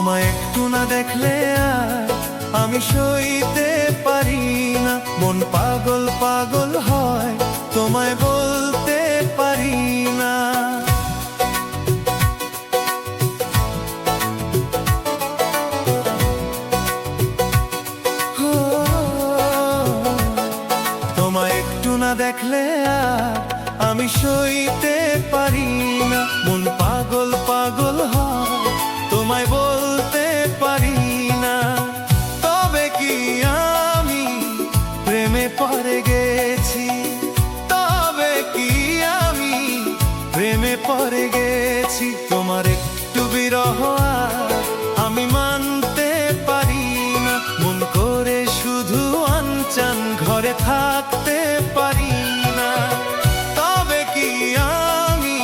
তোমায় একটু না দেখলে আর আমি সইতে পারি না। মন পাগল পাগল হয়, তোমায় বলতে পারি না। তোমায় একটু না দেখলে আর আমি সইতে পারি না। মন পাগল পাগল হয়, তোমায় বলতে পারি না। তবে কি আমি প্রেমে পড়ে গেছি, তবে কি আমি প্রেমে পড়ে গেছি। তোমার একটু বিরহ আর আমি মানতে পারি না। মন করে শুধু আনচান ঘরে থাকতে পারি না। তবে কি আমি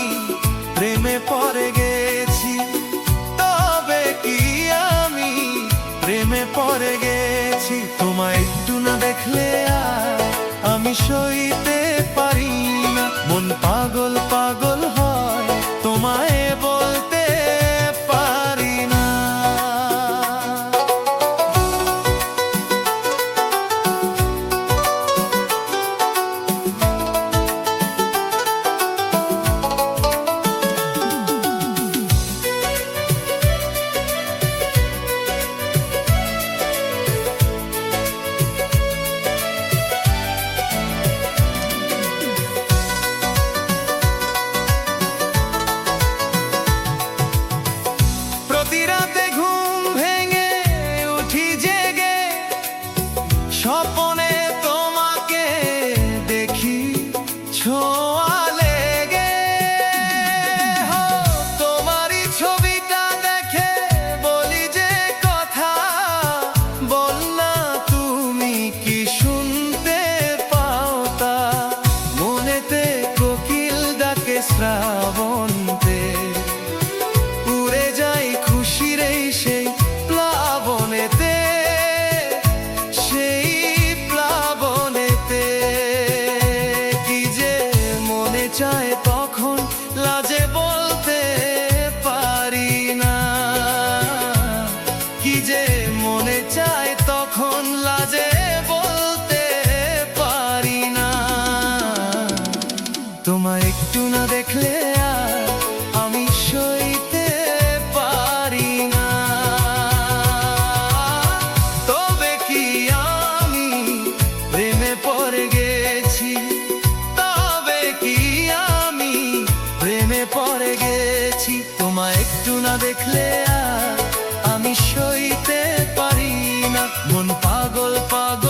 প্রেমে পড়ে গেছি, তবে কি আমি প্রেমে পড়ে গেছি। তোমায় একটু না দেখলে আর আমি সইতে পারি না। মন পাগল পাগল হয়, তোমায় বলতে পারি না। রাতে ঘুম ভেঙে উঠি জেগে, স্বপনে তোমাকে দেখি ছোঁয়া লেগে। তোমারই ছবিটা দেখে বলি যে কথা, বল না তুমি কি শুনতে পাও তা। মনেতে কোকিল ডাকে শ্রাবন্তে, উড়ে যাই খুশির সেই প্লাবনেতে, সেই প্লাবনেতে। কি যে মনে চায় তখন লাজে বলতে পারি না। কি যে মনে চায় তখন লাজে বলতে পারি না। তোমায় একটু না দেখলে আর আমি সইতে পারি না। তবে কি আমি প্রেমে পড়ে গেছি, তবে কি আমি প্রেমে পড়ে গেছি। তোমায় একটু না দেখলে আর আমি সইতে পারি না। মন পাগল পাগল